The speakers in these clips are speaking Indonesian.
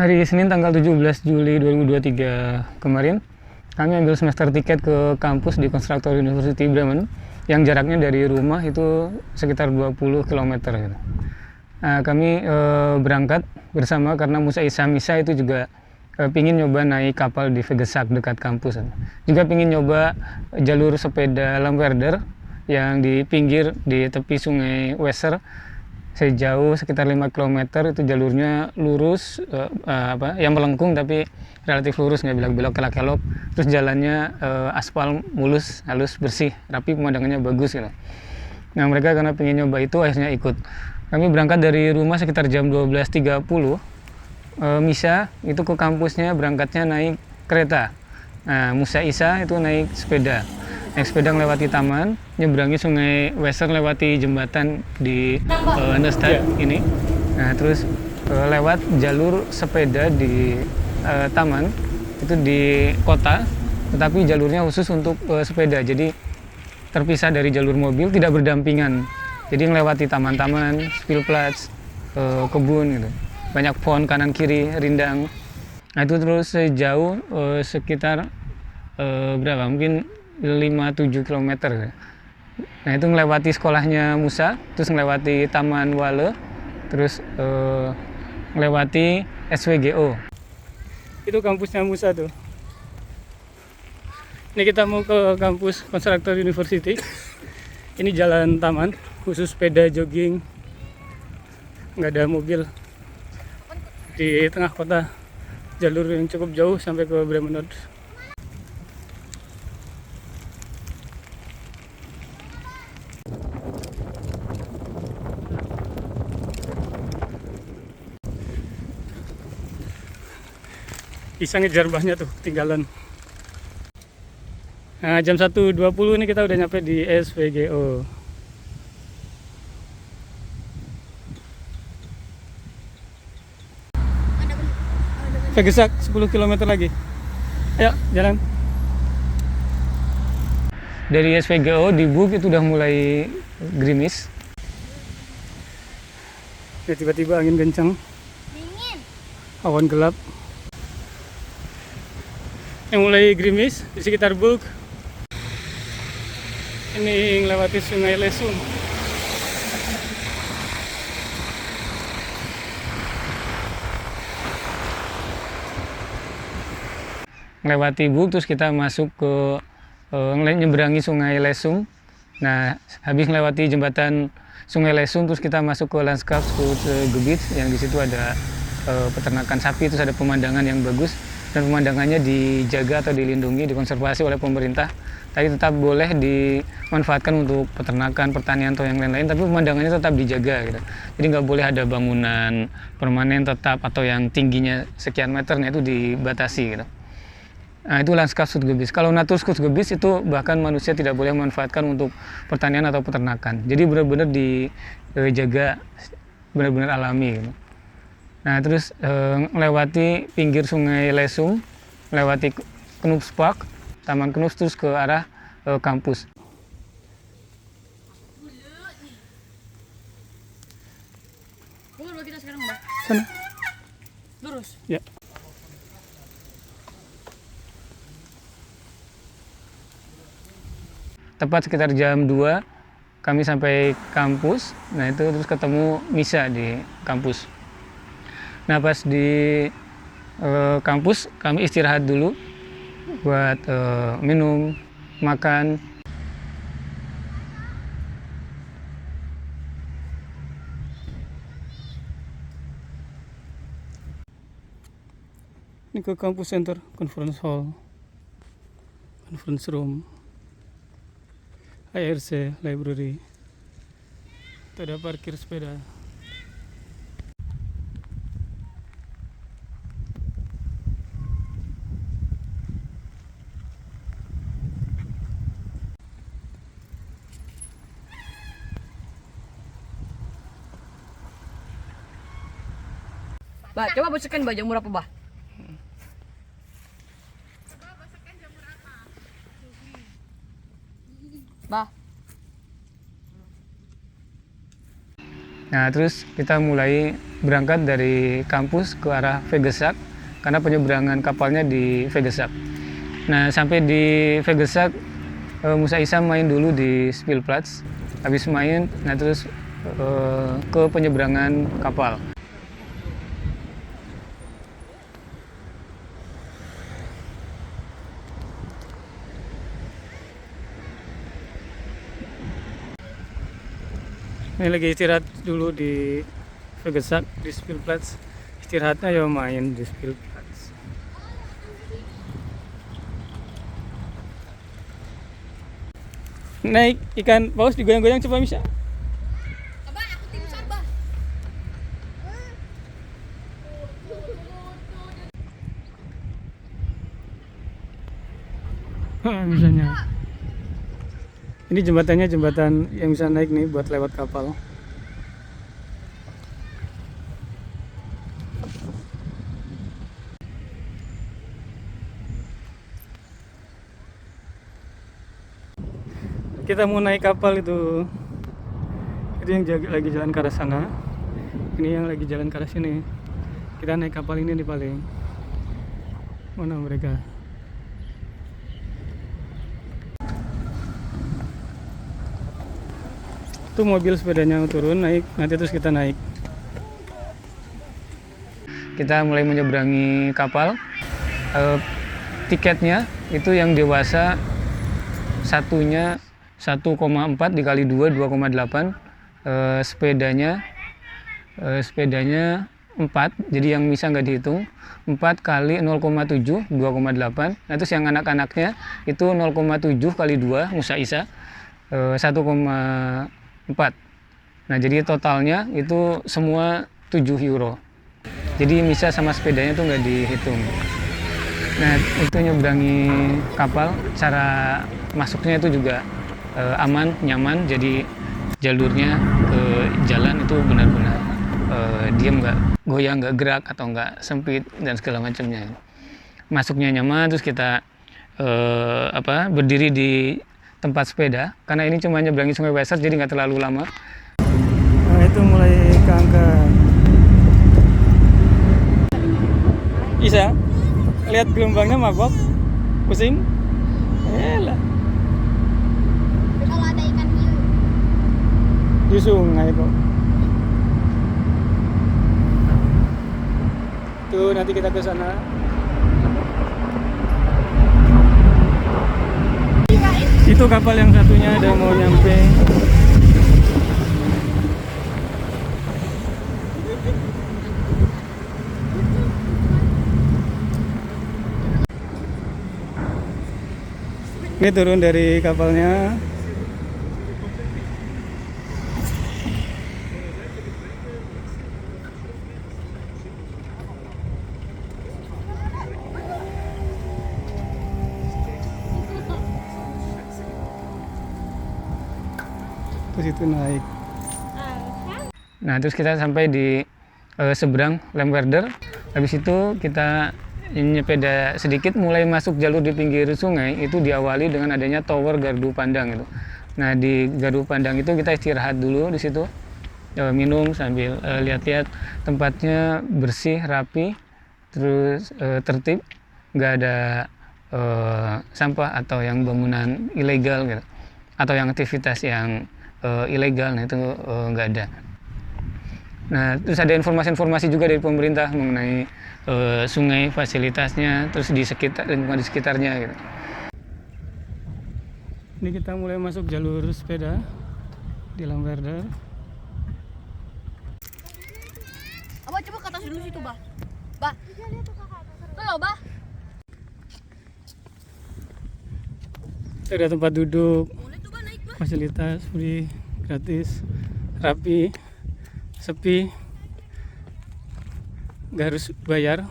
Hari Senin tanggal 17 Juli 2023 kemarin, kami ambil semester tiket ke kampus di Constructor University Bremen yang jaraknya dari rumah itu sekitar 20 km. Gitu. Nah, kami berangkat bersama karena Musa Isa Misa itu juga pingin nyoba naik kapal di Vegesak dekat kampus. Juga pingin nyoba jalur sepeda Lamwerder yang di pinggir di tepi sungai Weser sejauh sekitar 5 km. Itu jalurnya lurus, yang melengkung tapi relatif lurus, nggak belok-belok kelak-kelok. Terus jalannya aspal mulus, halus, bersih, rapi, pemandangannya bagus gitu. Nah, mereka karena pengen nyoba itu akhirnya ikut. Kami berangkat dari rumah sekitar jam 12.30. Misa itu ke kampusnya berangkatnya naik kereta. Nah, Musa Isa itu naik sepeda. Naik sepeda melewati taman, nyeberangi sungai Weser lewati jembatan di Neustadt ini. Nah, terus lewat jalur sepeda di taman, itu di kota, tetapi jalurnya khusus untuk sepeda. Jadi terpisah dari jalur mobil, tidak berdampingan. Jadi melewati taman-taman, Spielplatz, kebun gitu. Banyak pohon kanan kiri, rindang. Nah, itu terus sejauh sekitar berapa? Mungkin 5-7 km. Nah, itu melewati sekolahnya Musa, terus melewati Taman Wale, terus melewati SWGO. Itu kampusnya Musa tuh. Ini kita mau ke kampus Constructor University. Ini jalan taman, khusus sepeda jogging. Nggak ada mobil. Di tengah kota, jalur yang cukup jauh sampai ke Bremen Nord. Bisa ngejar bahnya tuh, tinggalan. Nah, jam 1.20 ini kita udah nyampe di SWGO. Vegesak 10 km lagi. Ayo, jalan. Dari SWGO di Bug itu udah mulai gerimis. Ya, tiba-tiba angin kencang. Dingin. Awan gelap. Yang mulai gerimis di sekitar Bug. Ini melewati sungai Lesum. Melewati Bug, terus kita masuk ke nyeberangi sungai Lesum. Nah, habis melewati jembatan sungai Lesum, terus kita masuk ke Landschaftsgebiet yang di situ ada peternakan sapi, terus ada pemandangan yang bagus. Dan pemandangannya dijaga atau dilindungi, dikonservasi oleh pemerintah. Tapi tetap boleh dimanfaatkan untuk peternakan, pertanian atau yang lain-lain, tapi pemandangannya tetap dijaga gitu. Jadi nggak boleh ada bangunan permanen tetap atau yang tingginya sekian meter, nah itu dibatasi gitu. Nah, itu Landschaftsgebiet. Kalau Naturschutzgebiet itu bahkan manusia tidak boleh memanfaatkan untuk pertanian atau peternakan. Jadi benar-benar dijaga, benar-benar alami gitu. Nah, terus melewati pinggir sungai Lesum, melewati Knupspark, Taman Knups, terus ke arah kampus. Kita sekarang, Mbak. Sana. Lurus. Ya. Tepat sekitar jam 2 kami sampai kampus. Nah, itu terus ketemu Misa di kampus. Nah, pas di kampus kami istirahat dulu buat minum, makan. Ini ke kampus center, conference hall, conference room, ARC, library. Itu ada parkir sepeda. Bah, coba bersihkan bah, jamur apa bah? Bah. Nah, terus kita mulai berangkat dari kampus ke arah Vegesak karena penyeberangan kapalnya di Vegesak. Nah, sampai di Vegesak, Musa Isa main dulu di Spielplatz. Habis main, nah terus ke penyeberangan kapal. Ini lagi istirahat dulu di Vegesak, di Spielplatz. Istirahatnya ya main di Spielplatz. Naik ikan paus digoyang-goyang coba bisa. Abah, aku tim Sabah. Misalnya. Ini jembatannya jembatan yang bisa naik nih buat lewat kapal. Kita mau naik kapal itu. Itu yang lagi jalan ke arah sana. Ini yang lagi jalan ke arah sini. Kita naik kapal ini nih paling. Mana mereka? Itu mobil sepedanya turun naik, nanti terus kita naik. Kita mulai menyeberangi kapal. Tiketnya itu yang dewasa satunya 1,4 dikali 2 2,8. Sepedanya 4, jadi yang bisa nggak dihitung. 4 kali 0,7 2,8. Nah, terus yang anak-anaknya itu 0,7 kali 2 Musa Isa 1,4. Nah, jadi totalnya itu semua 7 euro. Jadi Misa sama sepedanya tuh nggak dihitung. Nah, itu nyeberangi kapal. Cara masuknya itu juga aman, nyaman. Jadi jalurnya ke jalan itu benar-benar diam, nggak goyang, nggak gerak atau nggak sempit dan segala macamnya. Masuknya nyaman. Terus kita berdiri di tempat sepeda karena ini cuma nyeberangi Sungai Weser, jadi nggak terlalu lama. Nah, itu mulai keangkat. Isa, lihat gelombangnya mabok, pusing. Elah. Kalau ada ikan hiu Di sungai kok. Tuh nanti kita ke sana. Itu kapal yang satunya ada mau nyampe. Ini turun dari kapalnya. Terus itu naik. Nah, terus kita sampai di seberang Lemwerder. Habis itu kita nyepeda sedikit mulai masuk jalur di pinggir sungai. Itu diawali dengan adanya tower gardu pandang itu. Nah, di gardu pandang itu kita istirahat dulu di situ, minum sambil lihat-lihat. Tempatnya bersih, rapi, terus tertib, nggak ada sampah atau yang bangunan ilegal gitu, atau yang aktivitas yang ilegal. Nah, itu nggak ada. Nah, terus ada informasi-informasi juga dari pemerintah mengenai sungai, fasilitasnya, terus di sekitar lingkungan di sekitarnya gitu. Ini kita mulai masuk jalur sepeda di Lemwerder. Abah coba ke atas dulu situ, Bah. Bah. Tuh loh, Bah. Ada tempat duduk, Boleh tuh, Bah, naik, Bah. fasilitas free, gratis, rapi, sepi, nggak harus bayar.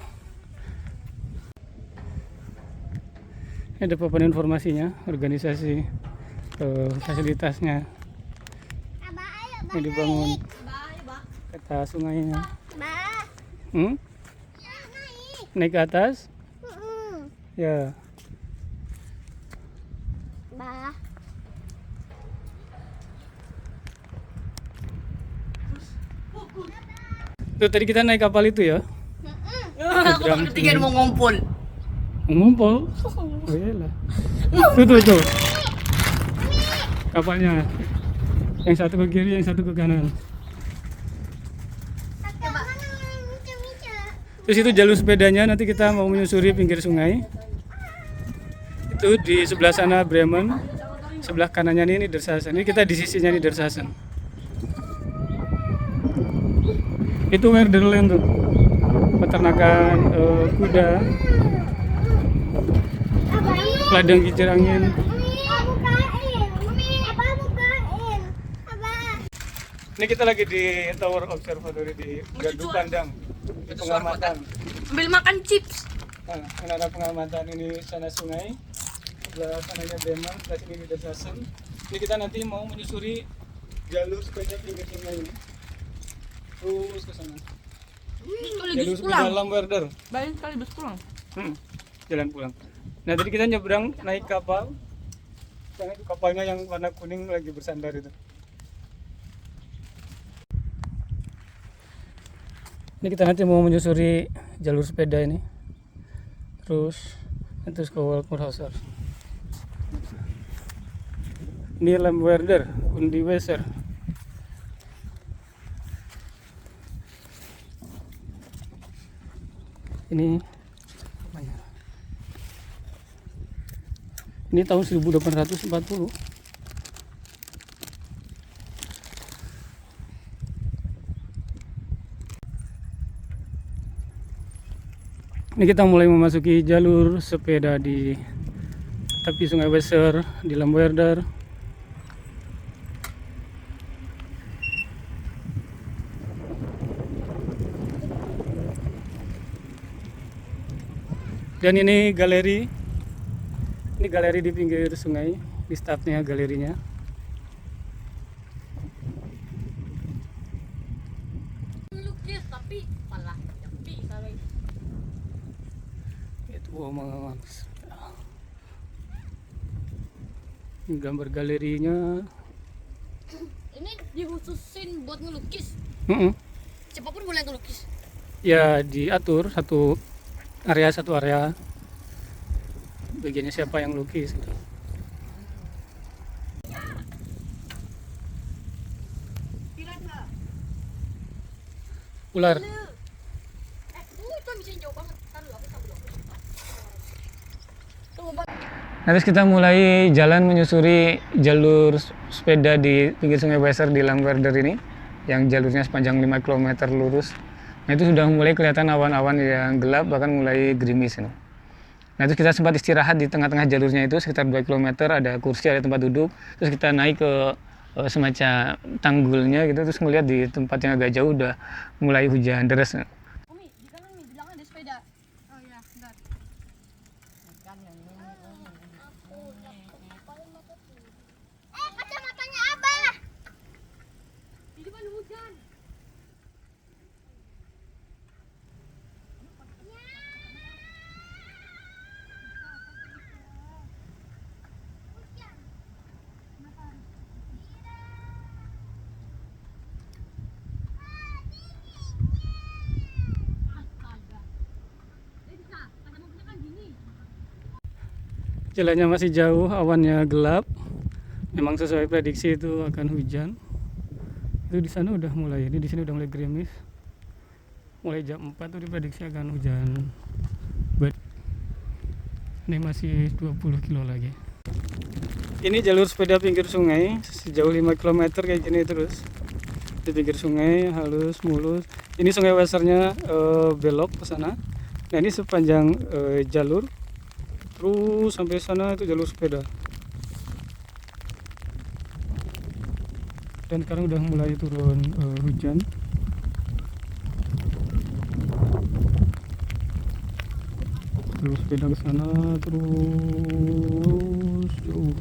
Ini ada papan informasinya, organisasi, fasilitasnya. Ini dibangun Bah, ya, Bah. kata sungainya. Bah, Naik ke atas? Ya. bah. Tuh tadi kita naik kapal itu ya. Aku baru ketiga mau ngumpul. Ngumpul. Oh iyalah. Tuh. Kapalnya. Yang satu ke kiri, yang satu ke kanan. Terus itu jalur sepedanya, nanti kita mau menyusuri pinggir sungai. Itu di sebelah sana Bremen, sebelah kanannya ini Dersassen. Ini kita di sisinya ini Dersassen. Itu Werderland tuh, peternakan kuda, ladang kincir angin. Ini kita lagi di Tower Observatory di Gardu Pandang, di pengamatan. Ambil makan chips. Nah, ini ada pengamatan, ini sana sungai, sebelah sananya Bremen, sebelah sini di Dersassen. Ini kita nanti mau menyusuri jalur sepeda pinggir sungai ini, terus ke sana. Jalur sepeda Lamwerder. Balik sekali bus pulang. Jalan pulang. Nah tadi kita nyebrang naik kapal. Sana itu kapalnya yang warna kuning lagi bersandar itu. Ini kita nanti mau menyusuri jalur sepeda ini, terus ke Walkenhorst. Ini Lamwerder, Undi Weser. Ini apanya? Ini tahun 1840. Ini kita mulai memasuki jalur sepeda di tepi Sungai Weser di Lamwerder. Dan ini galeri di pinggir sungai, di startnya galerinya. Lukis tapi malah nyepi kali. Itu ini gambar galerinya. Ini dikhususin buat ngelukis. Siapapun boleh ngelukis. Ya diatur satu area bagiannya siapa yang lukis gitu. Ular. Itu bisa jauh banget. Nah, terus kita mulai jalan menyusuri jalur sepeda di pinggir Sungai Weser di Lamwerder ini, yang jalurnya sepanjang 5 km lurus. Nah, itu sudah mulai kelihatan awan-awan yang gelap, bahkan mulai gerimis. Nah, itu kita sempat istirahat di tengah-tengah jalurnya itu sekitar 2 km, ada kursi, ada tempat duduk. Terus kita naik ke semacam tanggulnya gitu, terus ngeliat di tempat yang agak jauh udah mulai hujan deras. Umi, di kanan nih, bilangnya ada sepeda. Oh iya, bentar. Kacamatanya Abah. Di depan hujan. Jalannya masih jauh, awannya gelap. Memang sesuai prediksi itu akan hujan. Itu di sana udah mulai, ini di sini udah mulai gerimis. Mulai jam 4 tuh diprediksi akan hujan. Ini masih 20 kilo lagi. Ini jalur sepeda pinggir sungai sejauh 5 km kayak gini terus. Di pinggir sungai halus mulus. Ini Sungai Wesernya belok ke sana. Nah, ini sepanjang jalur terus sampai sana itu jalur sepeda. Dan sekarang udah mulai turun hujan. Terus sepeda ke sana terus jauh.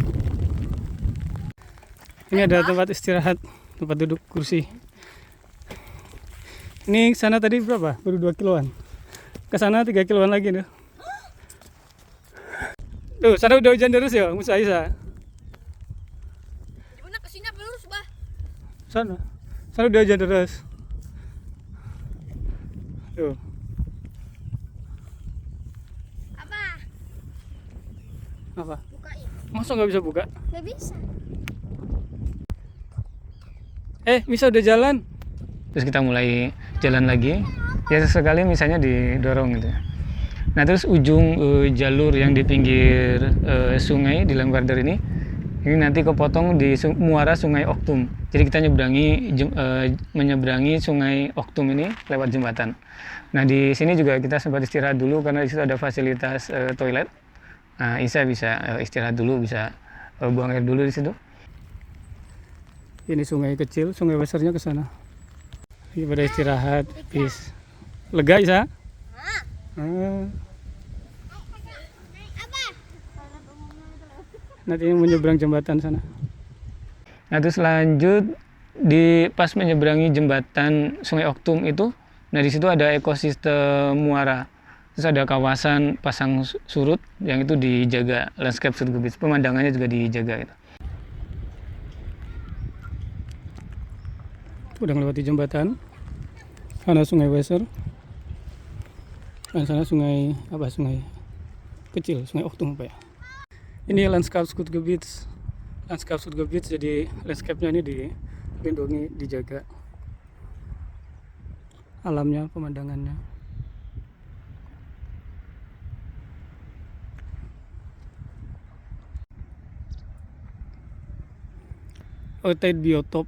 Ini ada tempat istirahat, tempat duduk kursi. Ini sana tadi berapa? Baru 2 kiloan. Ke sana 3 kiloan lagi tuh. Tuh, sana udah hujan terus ya, Musa Isa. Gimana kesini apa lurus, Bah? Sana udah hujan terus. Tuh. Apa? Bukain. Masa nggak bisa buka? Gak bisa. Bisa udah jalan. Terus kita mulai jalan lagi, ya sesekali misalnya didorong gitu. Nah terus ujung jalur yang di pinggir sungai di Lenggarder ini nanti kepotong di muara Sungai Oktum. Jadi kita menyeberangi Sungai Oktum ini lewat jembatan. Nah di sini juga kita sempat istirahat dulu karena di situ ada fasilitas toilet. Nah Isa bisa istirahat dulu, bisa buang air dulu di situ. Ini sungai kecil, sungai besarnya ke sana. Lagi pada istirahat, peace. Lega Isa? Nanti menyeberang jembatan sana. Nah terus lanjut pas menyeberangi jembatan Sungai Oktum itu, nah di situ ada ekosistem muara. Terus ada kawasan pasang surut yang itu dijaga, landscape surut beach, pemandangannya juga dijaga gitu. Udah melewati jembatan. Sana Sungai Weser. Dan sana sungai kecil, Sungai Oktum apa ya? Ini landscape Skutgebiet. Landscape Skutgebiet, jadi landscape-nya ini dilindungi, dijaga. Alamnya, pemandangannya. Outside Biotop.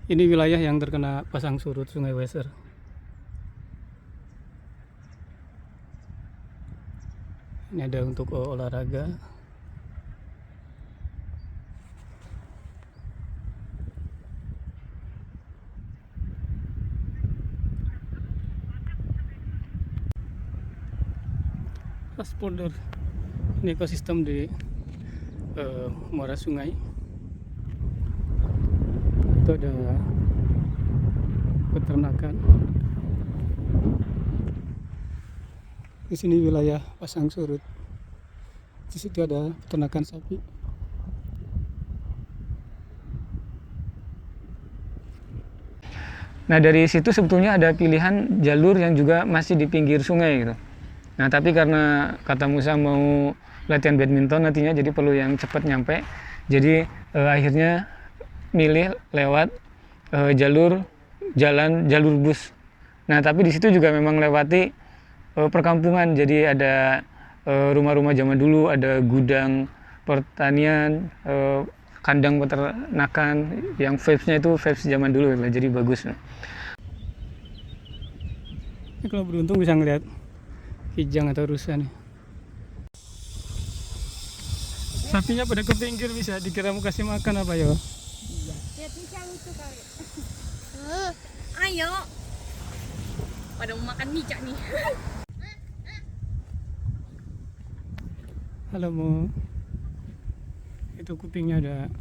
Ini wilayah yang terkena pasang surut Sungai Weser. Ini ada untuk olahraga. Transporter. Ini ekosistem di muara sungai. Itu ada peternakan. Di sini wilayah pasang surut. Di situ ada peternakan sapi. Nah dari situ sebetulnya ada pilihan jalur yang juga masih di pinggir sungai gitu. Nah tapi karena kata Musa mau latihan badminton nantinya, jadi perlu yang cepat nyampe. Jadi akhirnya milih lewat jalur bus. Nah tapi di situ juga memang lewati perkampungan. Jadi ada rumah-rumah zaman dulu, ada gudang pertanian, kandang peternakan yang vibes-nya itu vibes zaman dulu, jadi bagus. Ini kalau beruntung bisa ngeliat kijang atau rusa nih. Sapinya pada ke pinggir, bisa dikira mau kasih makan apa ya? Lihat kijang itu kali. Ayo. Pada mau makan micak nih. Halo Mo. Itu kupingnya ada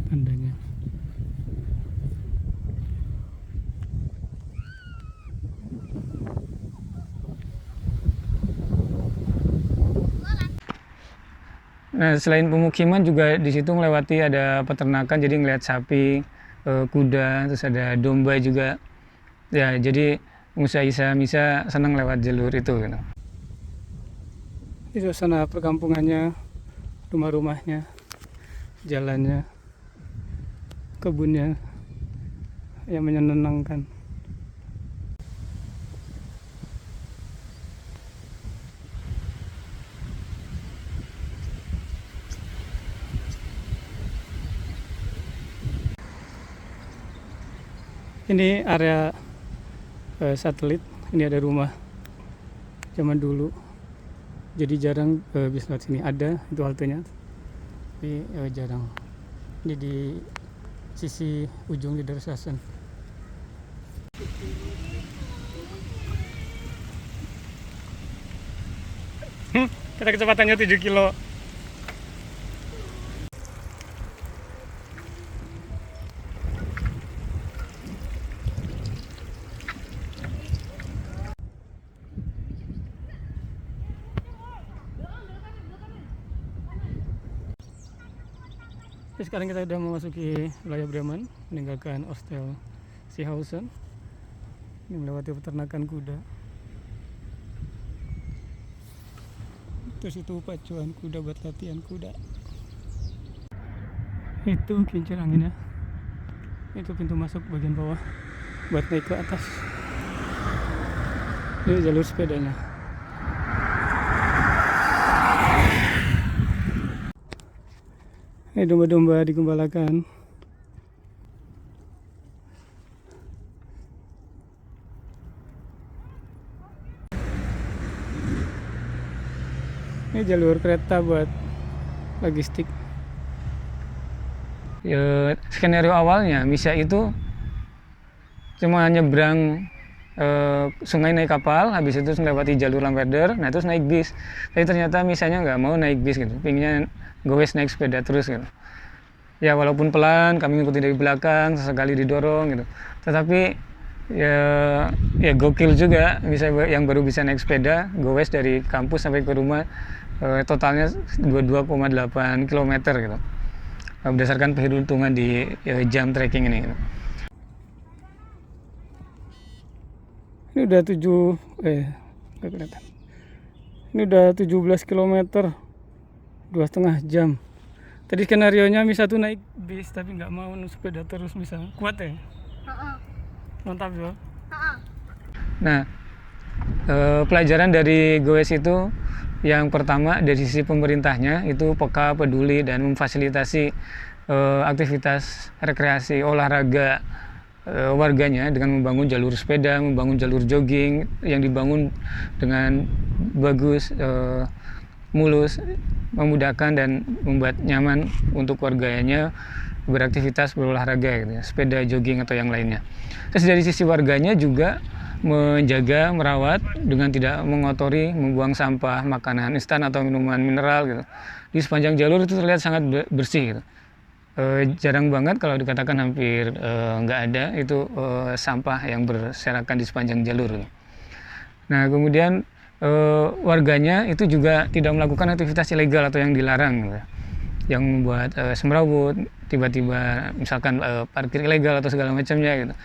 tandanya. Nah selain pemukiman juga di situ melewati ada peternakan, jadi ngeliat sapi, kuda, terus ada domba juga. Ya jadi Musa Isa Misa senang lewat jalur itu gitu. Di suasana perkampungannya, rumah-rumahnya, jalannya, kebunnya yang menyenangkan. Ini area satelit. Ini ada rumah zaman dulu. Jadi jarang bis lewat sini. Ada itu haltenya, tapi jarang. Ini di sisi ujung di Darsasen. Kita kecepatannya 7 kilo. Sekarang kita sudah memasuki wilayah Bremen, meninggalkan hostel Seehausen. Ini melewati peternakan kuda. Terus itu pacuan kuda buat latihan kuda. Itu kincir anginnya. Itu pintu masuk bagian bawah buat naik ke atas. Ini jalur sepedanya. Ini domba-domba digembalakan. Ini jalur kereta buat logistik. Skenario awalnya Misha itu cuma nyebrang sungai naik kapal, habis itu melewati jalur lamperder, nah terus naik bis. Tapi ternyata Mishanya nggak mau naik bis gitu, pinginnya gowes naik sepeda terus gitu. Ya walaupun pelan, kami ngikutin dari belakang, sesekali didorong gitu. Tetapi ya gokil juga, bisa yang baru bisa naik sepeda gowes dari kampus sampai ke rumah, totalnya 22,8 km gitu. Berdasarkan perhitungan di jam trekking ini gitu. Ini udah 7 nggak kelihatan. Ini udah 17 km, 2,5 jam. Tadi skenarionya Misha tuh naik bis tapi nggak mau sepeda terus. Misha kuat ya? Mantap ya. Nah, pelajaran dari gowes itu yang pertama dari sisi pemerintahnya itu peka, peduli dan memfasilitasi aktivitas rekreasi olahraga warganya dengan membangun jalur sepeda, membangun jalur jogging yang dibangun dengan bagus, mulus, memudahkan dan membuat nyaman untuk warganya beraktivitas berolahraga gitu ya, sepeda, jogging atau yang lainnya. Terus dari sisi warganya juga menjaga, merawat dengan tidak mengotori, membuang sampah, makanan instan atau minuman mineral gitu. Di sepanjang jalur itu terlihat sangat bersih gitu. Jarang banget kalau dikatakan hampir nggak ada itu sampah yang berserakan di sepanjang jalur gitu. Nah kemudian warganya itu juga tidak melakukan aktivitas ilegal atau yang dilarang gitu, yang membuat semrawut, tiba-tiba misalkan parkir ilegal atau segala macamnya gitu.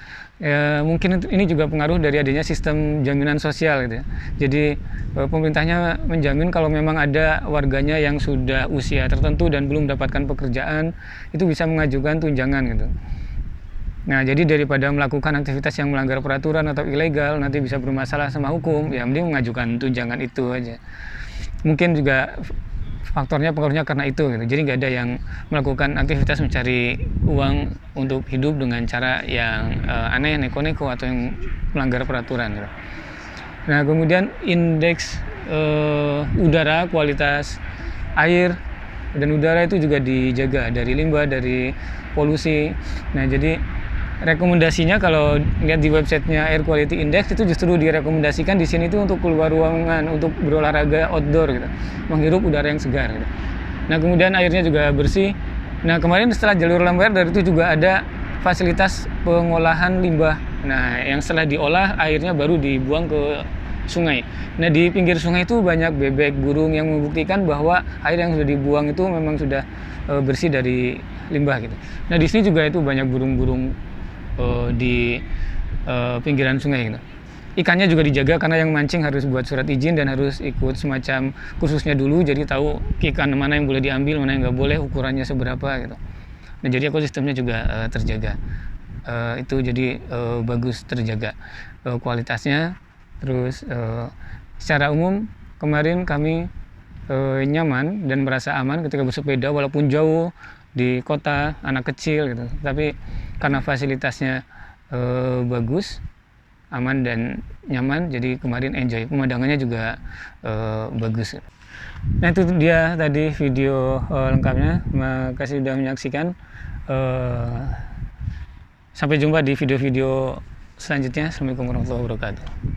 Mungkin ini juga pengaruh dari adanya sistem jaminan sosial gitu ya. Jadi pemerintahnya menjamin kalau memang ada warganya yang sudah usia tertentu dan belum mendapatkan pekerjaan, itu bisa mengajukan tunjangan gitu. Nah, jadi daripada melakukan aktivitas yang melanggar peraturan atau ilegal, nanti bisa bermasalah sama hukum, ya mending mengajukan tunjangan itu aja. Mungkin juga faktornya pengaruhnya karena itu gitu. Jadi nggak ada yang melakukan aktivitas mencari uang untuk hidup dengan cara yang aneh, neko-neko atau yang melanggar peraturan gitu. Nah kemudian indeks udara, kualitas air dan udara itu juga dijaga dari limbah, dari polusi. Nah jadi rekomendasinya kalau lihat di websitenya Air Quality Index itu justru direkomendasikan di sini itu untuk keluar ruangan, untuk berolahraga outdoor gitu, menghirup udara yang segar gitu. Nah kemudian airnya juga bersih. Nah kemarin setelah jalur lamperder itu juga ada fasilitas pengolahan limbah. Nah yang setelah diolah airnya baru dibuang ke sungai. Nah di pinggir sungai itu banyak bebek, burung yang membuktikan bahwa air yang sudah dibuang itu memang sudah bersih dari limbah gitu. Nah di sini juga itu banyak burung-burung di pinggiran sungai gitu. Ikannya juga dijaga karena yang mancing harus buat surat izin dan harus ikut semacam kursusnya dulu, jadi tahu ikan mana yang boleh diambil, mana yang nggak boleh, ukurannya seberapa gitu. Nah jadi ekosistemnya juga terjaga. Itu jadi bagus terjaga kualitasnya. Terus secara umum kemarin kami nyaman dan merasa aman ketika bersepeda walaupun jauh di kota, anak kecil gitu. Tapi karena fasilitasnya bagus, aman dan nyaman, jadi kemarin enjoy. Pemandangannya juga bagus. Nah itu dia tadi video lengkapnya. Terima kasih sudah menyaksikan. Sampai jumpa di video-video selanjutnya. Assalamualaikum warahmatullahi wabarakatuh.